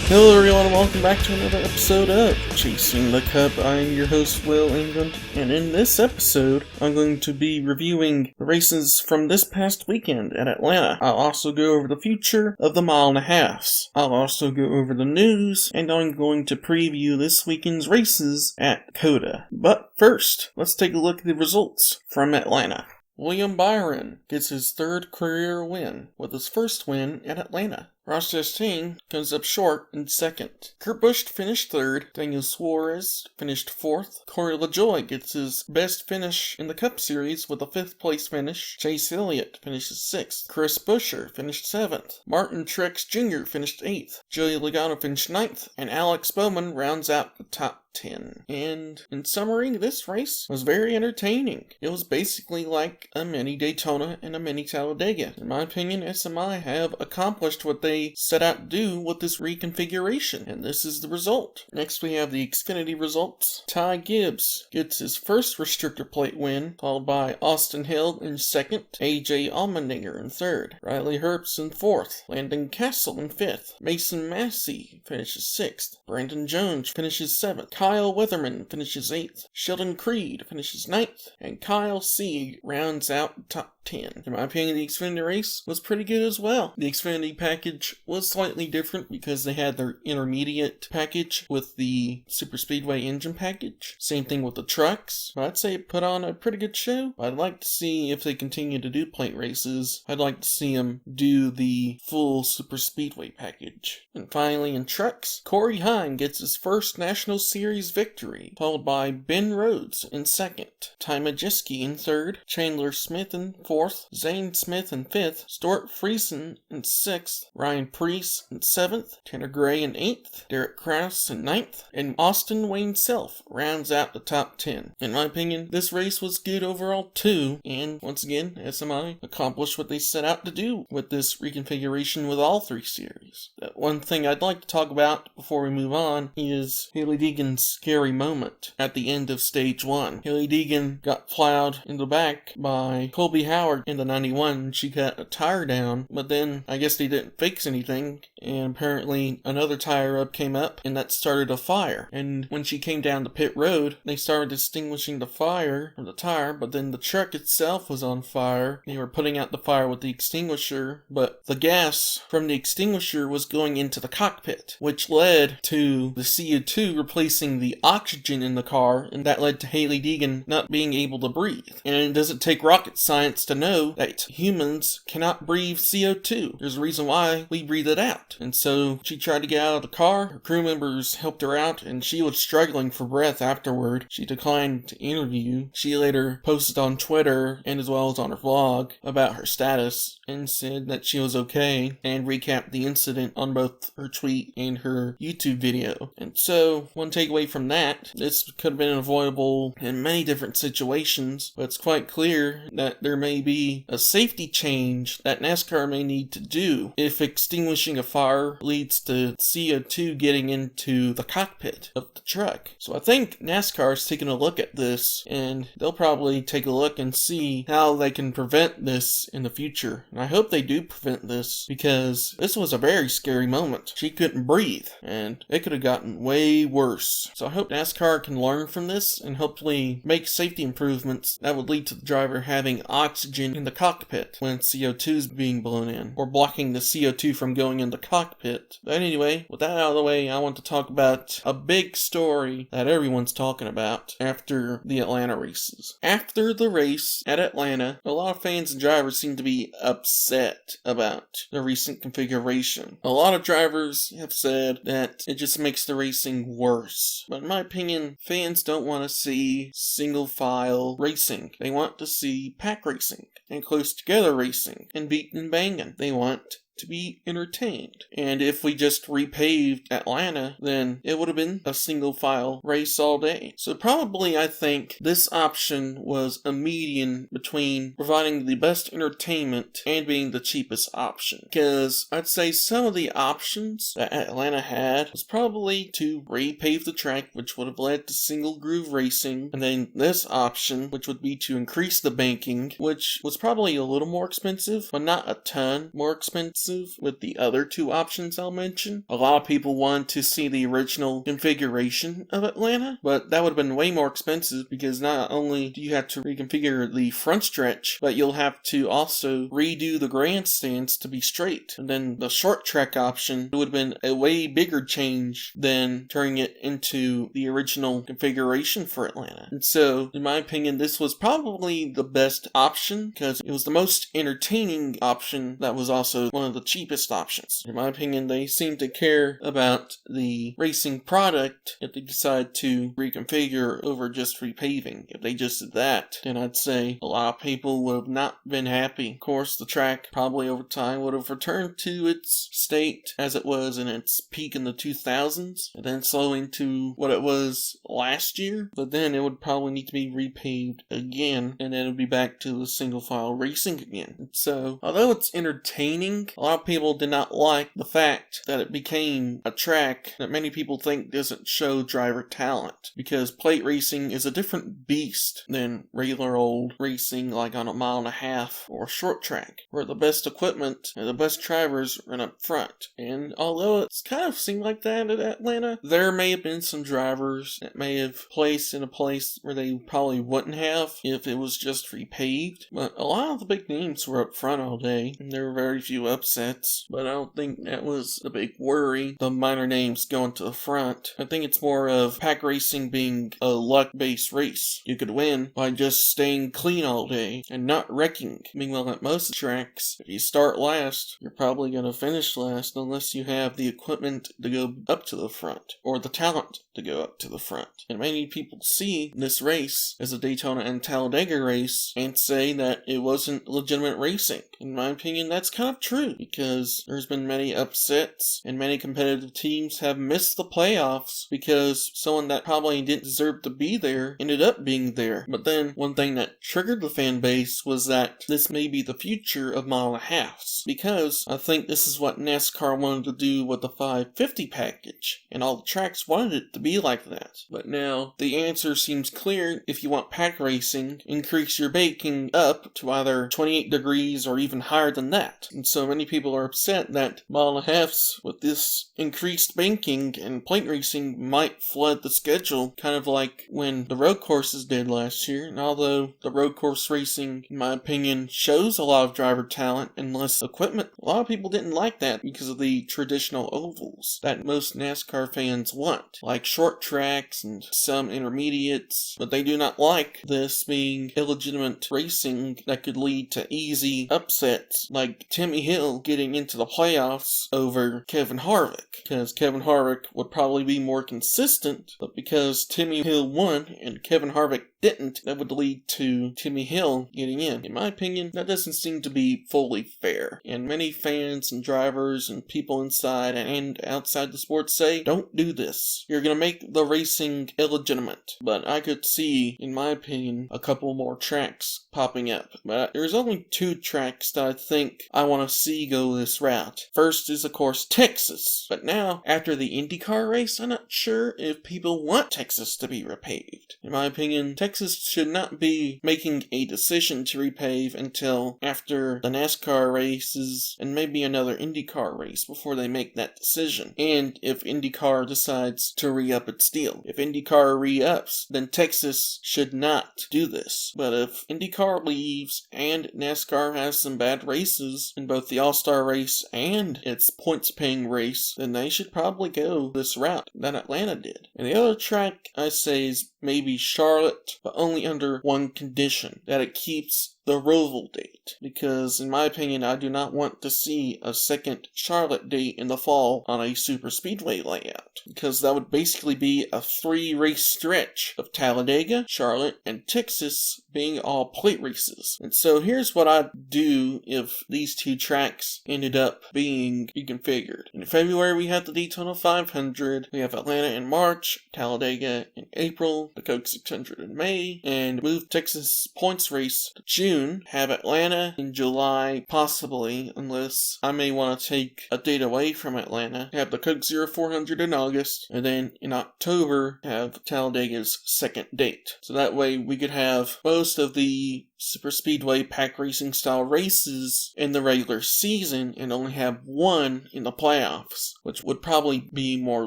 Hello everyone and welcome back to another episode of Chasing the Cup. I'm your host Will England, and in this episode I'm going to be reviewing the races from this past weekend at Atlanta. I'll also go over the future of the mile and a halves. I'll also go over the news, and I'm going to preview this weekend's races at COTA. But first, let's take a look at the results from Atlanta. William Byron gets his third career win, with his first win at Atlanta. Ross Chastain comes up short in second. Kurt Busch finished third. Daniel Suarez finished fourth. Corey LaJoie gets his best finish in the Cup Series with a fifth place finish. Chase Elliott finishes sixth. Chris Buescher finished seventh. Martin Truex Jr. finished eighth. Joey Logano finished ninth. And Alex Bowman rounds out the top 10. And in summary, this race was very entertaining. It was basically like a mini Daytona and a mini Talladega. In my opinion, SMI have accomplished what they set out to do with this reconfiguration, and this is the result. Next we have the Xfinity results. Ty Gibbs gets his first restrictor plate win, followed by Austin Hill in second, AJ Allmendinger in third, Riley Herbst in fourth, Landon Castle in fifth, Mason Massey finishes sixth, Brandon Jones finishes seventh, Kyle Weatherman finishes eighth, Sheldon Creed finishes ninth, and Kyle Sieg rounds out the top 10. In my opinion, the Xfinity race was pretty good as well. The Xfinity package was slightly different because they had their intermediate package with the Super Speedway engine package. Same thing with the trucks. I'd say it put on a pretty good show. I'd like to see if they continue to do plate races. I'd like to see them do the full Super Speedway package. And finally, in trucks, Corey Heim gets his first National Series victory, followed by Ben Rhodes in second, Ty Majeski in third, Chandler Smith in fourth, Zane Smith in fifth, Stuart Friesen in sixth, Ryan Preece in seventh, Tanner Gray in eighth, Derek Kraus in ninth, and Austin Wayne Self rounds out the top 10. In my opinion, this race was good overall too, and once again, SMI accomplished what they set out to do with this reconfiguration with all three series. One thing I'd like to talk about before we move on is Hailie Deegan's scary moment at the end of stage 1. Hailie Deegan got plowed in the back by Colby Howard in the 91. She got a tire down, but then I guess they didn't fix anything, and apparently another tire up came up, and that started a fire. And when she came down the pit road, they started extinguishing the fire from the tire, but then the truck itself was on fire. They were putting out the fire with the extinguisher, but the gas from the extinguisher was going into the cockpit, which led to the CO2 replacing the oxygen in the car, and that led to Hailie Deegan not being able to breathe. And it doesn't take rocket science to know that humans cannot breathe CO2. There's a reason why we breathe it out. And so she tried to get out of the car. Her crew members helped her out, and she was struggling for breath afterward. She declined to interview. She later posted on Twitter and as well as on her vlog about her status and said that she was okay and recapped the incident on both her tweet and her YouTube video. And so, one takeaway from that, this could have been avoidable in many different situations, but it's quite clear that there may be a safety change that NASCAR may need to do if extinguishing a fire leads to CO2 getting into the cockpit of the truck. So I think NASCAR is taking a look at this, and they'll probably take a look and see how they can prevent this in the future. And I hope they do prevent this, because this was a very scary moment. She couldn't breathe, and it could have gotten way worse. So I hope NASCAR can learn from this and hopefully make safety improvements that would lead to the driver having oxygen in the cockpit when CO2 is being blown in, or blocking the CO2 from going in the cockpit. But anyway, with that out of the way, I want to talk about a big story that everyone's talking about after the Atlanta races. After the race at Atlanta, a lot of fans and drivers seem to be upset about the recent configuration. A lot of drivers have said that it just makes the racing worse. But in my opinion, fans don't want to see single file racing. They want to see pack racing and close together racing and beating and banging. They want to be entertained. And if we just repaved Atlanta, then it would have been a single file race all day. So probably I think this option was a median between providing the best entertainment and being the cheapest option. Because I'd say some of the options that Atlanta had was probably to repave the track, which would have led to single groove racing, and then this option, which would be to increase the banking, which was probably a little more expensive, but not a ton more expensive. expensive with the other two options I'll mention. A lot of people want to see the original configuration of Atlanta, but that would have been way more expensive because not only do you have to reconfigure the front stretch, but you'll have to also redo the grandstands to be straight. And then the short track option would have been a way bigger change than turning it into the original configuration for Atlanta. And so, in my opinion, this was probably the best option because it was the most entertaining option that was also one of the cheapest options. In my opinion, they seem to care about the racing product if they decide to reconfigure over just repaving. If they just did that, then I'd say a lot of people would have not been happy. Of course, the track probably over time would have returned to its state as it was in its peak in the 2000s, and then slowing to what it was last year, but then it would probably need to be repaved again, and then it would be back to the single file racing again. And so, although it's entertaining, a lot of people did not like the fact that it became a track that many people think doesn't show driver talent, because plate racing is a different beast than regular old racing like on a mile and a half or a short track, where the best equipment and the best drivers run up front. And although it's kind of seemed like that at Atlanta, there may have been some drivers that may have placed in a place where they probably wouldn't have if it was just repaved. But a lot of the big names were up front all day, and there were very few upsets. But I don't think that was the big worry, the minor names going to the front. I think it's more of pack racing being a luck-based race. You could win by just staying clean all day and not wrecking. Meanwhile, at most tracks, if you start last, you're probably going to finish last unless you have the equipment to go up to the front, or the talent to go up to the front. And many people see this race as a Daytona and Talladega race and say that it wasn't legitimate racing. In my opinion, that's kind of true, because there's been many upsets and many competitive teams have missed the playoffs because someone that probably didn't deserve to be there ended up being there. But then one thing that triggered the fan base was that this may be the future of mile and a halves, because I think this is what NASCAR wanted to do with the 550 package, and all the tracks wanted it to be like that. But now the answer seems clear. If you want pack racing, increase your baking up to either 28 degrees or even higher than that. And so many people are upset that mile and a halves with this increased banking and plate racing might flood the schedule, kind of like when the road courses did last year. And although the road course racing, in my opinion, shows a lot of driver talent and less equipment, a lot of people didn't like that because of the traditional ovals that most NASCAR fans want, like short tracks and some intermediates, but they do not like this being illegitimate racing that could lead to easy upsets, like Timmy Hill getting into the playoffs over Kevin Harvick, because Kevin Harvick would probably be more consistent, but because Timmy Hill won and Kevin Harvick didn't, that would lead to Timmy Hill getting in. In my opinion, that doesn't seem to be fully fair, and many fans and drivers and people inside and outside the sport say, don't do this. You're gonna make the racing illegitimate. But I could see, in my opinion, a couple more tracks popping up. But there's only two tracks that I think I want to see go this route. First is, of course, Texas. But now, after the IndyCar race, I'm not sure if people want Texas to be repaved. In my opinion, Texas should not be making a decision to repave until after the NASCAR races and maybe another IndyCar race before they make that decision. And if IndyCar decides to re-up its deal. If IndyCar re-ups, then Texas should not do this. But if IndyCar leaves and NASCAR has some bad races in both the All-Star race and its points-paying race, then they should probably go this route that Atlanta did. And the other track I say is maybe Charlotte, but only under one condition, that it keeps the Roval date, because in my opinion I do not want to see a second Charlotte date in the fall on a super speedway layout, because that would basically be a 3-race stretch of Talladega, Charlotte, and Texas being all plate races. And so here's what I'd do if these two tracks ended up being reconfigured. In February we have the Daytona 500, we have Atlanta in March, Talladega in April, the Coke 600 in May, and move Texas points race to June. Have Atlanta in July, possibly, unless I may want to take a date away from Atlanta. Have the Coke 0400 in August, and then in October have Talladega's second date. So that way we could have most of the super speedway pack racing style races in the regular season and only have one in the playoffs, which would probably be more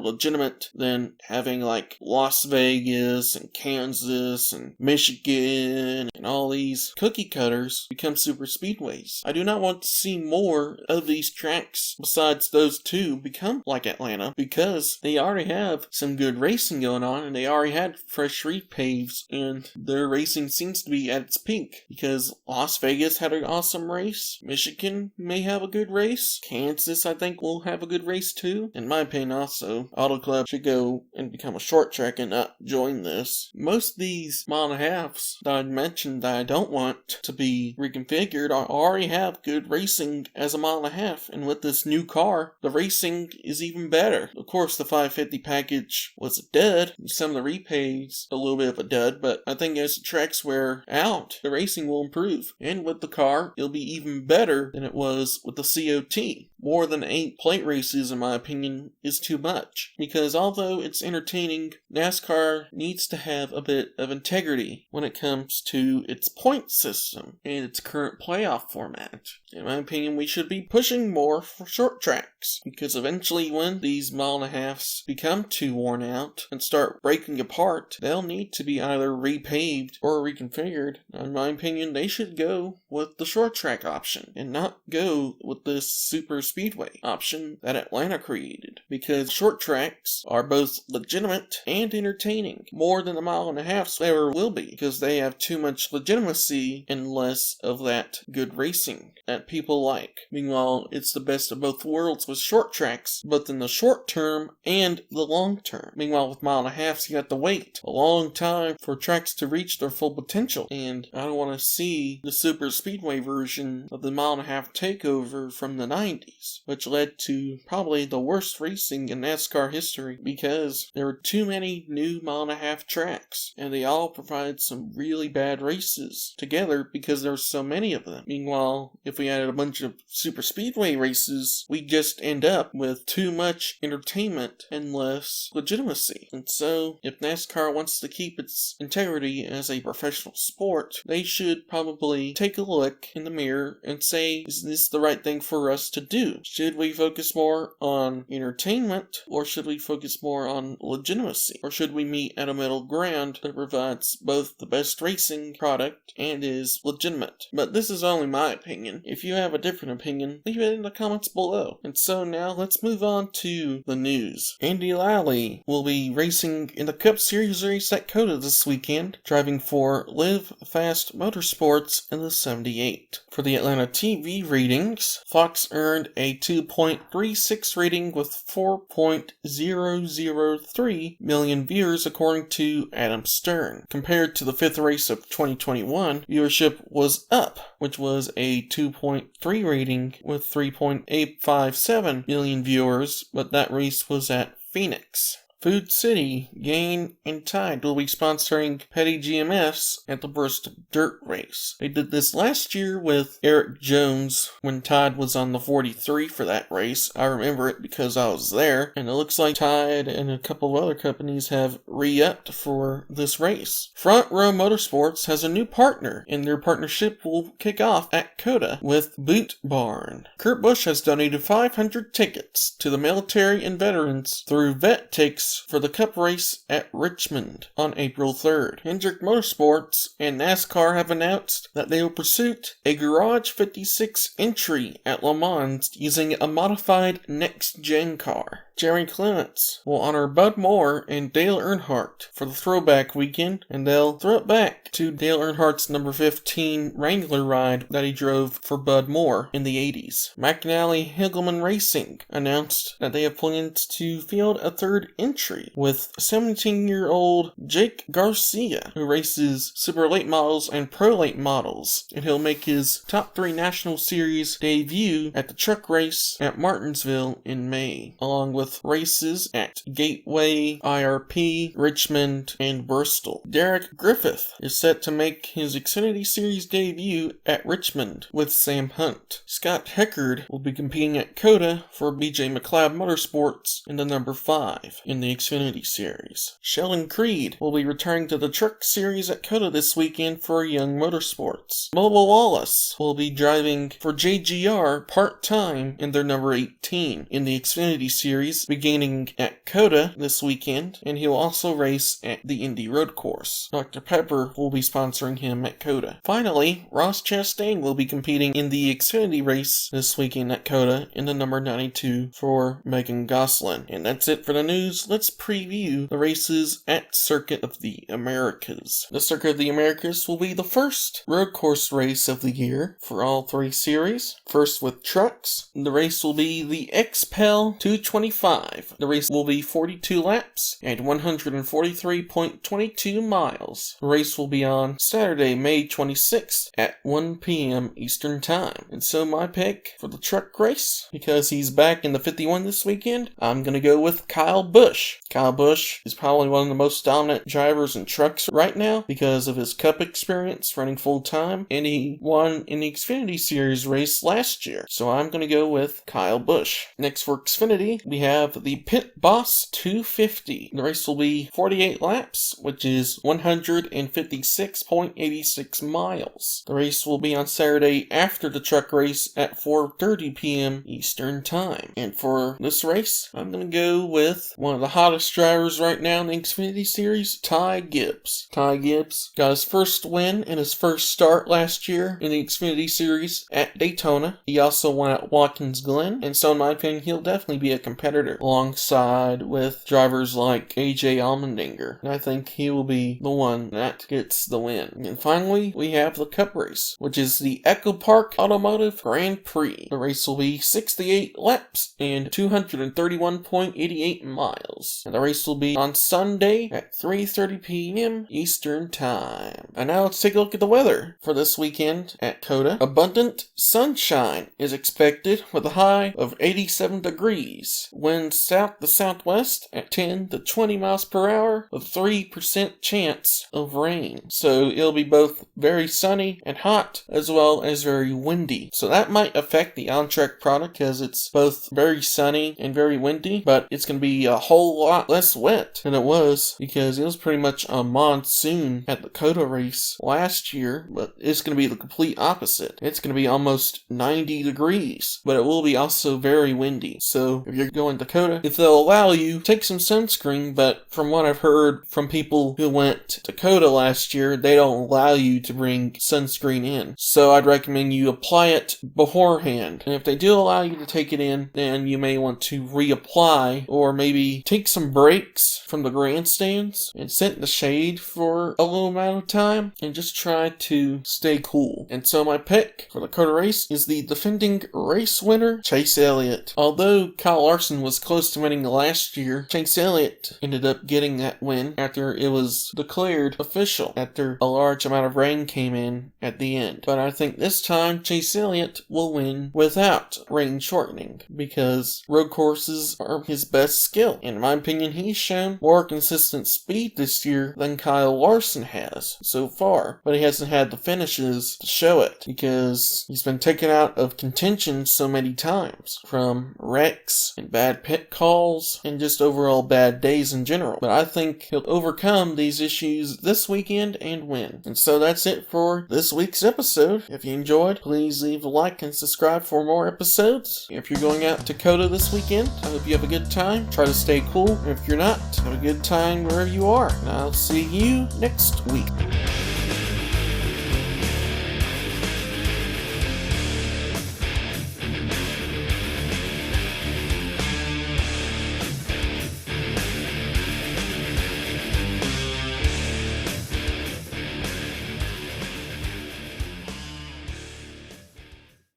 legitimate than having like Las Vegas and Kansas and Michigan and all these cookie cutters become super speedways. I do not want to see more of these tracks besides those two become like Atlanta, because they already have some good racing going on and they already had fresh repaves and their racing seems to be at its peak, because Las Vegas had an awesome race, Michigan may have a good race, Kansas I think will have a good race too. In my opinion also, Auto Club should go and become a short track and not join this. Most of these mile and a halves that I mentioned that I don't want to be reconfigured already have good racing as a mile and a half, and with this new car, the racing is even better. Of course, the 550 package was a dud, some of the repays a little bit of a dud, but I think as the tracks wear out, the racing will improve, and with the car, it'll be even better than it was with the COT. More than 8 plate races, in my opinion, is too much, because although it's entertaining, NASCAR needs to have a bit of integrity when it comes to its point system and its current playoff format. In my opinion, we should be pushing more for short tracks, because eventually when these mile and a halves become too worn out and start breaking apart, they'll need to be either repaved or reconfigured. In my opinion, they should go with the short track option and not go with this super speedway option that Atlanta created, because short tracks are both legitimate and entertaining, more than the mile and a halves ever will be, because they have too much legitimacy and less of that good racing that people like. Meanwhile, it's the best of both worlds with short tracks, both in the short term and the long term. Meanwhile, with mile and a halves, you have to wait a long time for tracks to reach their full potential, and I don't want to see the super speedway version of the mile and a half takeover from the 90s, which led to probably the worst racing in NASCAR history, because there were too many new mile and a half tracks, and they all provide some really bad races together because there were so many of them. Meanwhile, if we added a bunch of super speedway races, we just end up with too much entertainment and less legitimacy. And so, if NASCAR wants to keep its integrity as a professional sport, they should probably take a look in the mirror and say, is this the right thing for us to do? Should we focus more on entertainment, or should we focus more on legitimacy? Or should we meet at a middle ground that provides both the best racing product and is legitimate? But this is only my opinion. If you have a different opinion, leave it in the comments below. And so now let's move on to the news. Andy Lally will be racing in the Cup Series race at COTA this weekend, driving for Live Fast Motorsports in the 78. For the Atlanta TV ratings, Fox earned a 2.36 rating with 4.003 million viewers according to Adam Stern. Compared to the 5th race of 2021, viewership was up, which was a 2.3 rating with 3.857 million viewers, but that race was at Phoenix. Food City, Gain, and Tide will be sponsoring Petty GMS at the Bristol Dirt Race. They did this last year with Eric Jones when Tide was on the 43 for that race. I remember it because I was there, and it looks like Tide and a couple of other companies have re-upped for this race. Front Row Motorsports has a new partner, and their partnership will kick off at COTA with Boot Barn. Kurt Busch has donated 500 tickets to the military and veterans through Vet Takes for the Cup race at Richmond on April 3rd. Hendrick Motorsports and NASCAR have announced that they will pursue a Garage 56 entry at Le Mans using a modified next-gen car. Jerry Clements will honor Bud Moore and Dale Earnhardt for the throwback weekend, and they'll throw it back to Dale Earnhardt's number 15 Wrangler ride that he drove for Bud Moore in the 80s. McNally Hegelman Racing announced that they have plans to field a third entry with 17-year-old Jake Garcia, who races super late models and pro late models, and he'll make his top 3 National Series debut at the truck race at Martinsville in May, along with with races at Gateway, IRP, Richmond, and Bristol. Derek Griffith is set to make his Xfinity Series debut at Richmond with Sam Hunt. Scott Heckard will be competing at COTA for BJ McLeod Motorsports in the number 5 in the Xfinity Series. Sheldon Creed will be returning to the Truck Series at COTA this weekend for Young Motorsports. Mobile Wallace will be driving for JGR part-time in their number 18 in the Xfinity Series beginning at COTA this weekend, and he will also race at the Indy Road Course. Dr. Pepper will be sponsoring him at COTA. Finally, Ross Chastain will be competing in the Xfinity race this weekend at COTA in the number 92 for Megan Gosselin. And that's it for the news. Let's preview the races at Circuit of the Americas. The Circuit of the Americas will be the first road course race of the year for all 3 series. First with trucks, the race will be the XPEL 225. The race will be 42 laps and 143.22 miles. The race will be on Saturday, May 26th at 1 p.m. Eastern Time. And so my pick for the truck race, because he's back in the 51 this weekend, I'm going to go with Kyle Busch. Kyle Busch is probably one of the most dominant drivers in trucks right now because of his Cup experience running full time, and he won in the Xfinity Series race last year. So I'm going to go with Kyle Busch. Next for Xfinity, we have the Pit Boss 250. The race will be 48 laps, which is 156.86 miles. The race will be on Saturday after the truck race at 4:30 p.m. Eastern Time. And for this race, I'm going to go with one of the hottest drivers right now in the Xfinity Series, Ty Gibbs. Ty Gibbs got his first win in his first start last year in the Xfinity Series at Daytona. He also won at Watkins Glen, and so in my opinion, he'll definitely be a competitor alongside with drivers like AJ Allmendinger. And I think he will be the one that gets the win. And finally, we have the Cup race, which is the Echo Park Automotive Grand Prix. The race will be 68 laps and 231.88 miles. And the race will be on Sunday at 3:30 p.m. Eastern Time. And now let's take a look at the weather for this weekend at COTA. Abundant sunshine is expected with a high of 87 degrees. Winds south to southwest at 10 to 20 miles per hour with 3% chance of rain. So it'll be both very sunny and hot as well as very windy. So that might affect the on-track product because it's both very sunny and very windy, but it's going to be a whole lot less wet than it was because it was pretty much a monsoon at the COTA race last year, but it's going to be the complete opposite. It's going to be almost 90 degrees, but it will be also very windy. So if you're going to COTA, if they'll allow you, take some sunscreen, but from what I've heard from people who went to COTA last year, they don't allow you to bring sunscreen in. So I'd recommend you apply it beforehand. And if they do allow you to take it in, then you may want to reapply or maybe take some breaks from the grandstands and sit in the shade for a little amount of time and just try to stay cool. And so my pick for the COTA race is the defending race winner, Chase Elliott. Although Kyle Larson was close to winning last year, Chase Elliott ended up getting that win after it was declared official, after a large amount of rain came in at the end. But I think this time Chase Elliott will win without rain shortening because road courses are his best skill. In my opinion, he's shown more consistent speed this year than Kyle Larson has so far, but he hasn't had the finishes to show it because he's been taken out of contention so many times from wrecks and bad pit calls and just overall bad days in general. But I think he'll overcome these issues this weekend and win. And so that's it for this week's episode. If you enjoyed, please leave a like and subscribe for more episodes. If you're going out to COTA this weekend, I hope you have a good time. Try to stay cool. And if you're not, have a good time wherever you are. And I'll see you next week.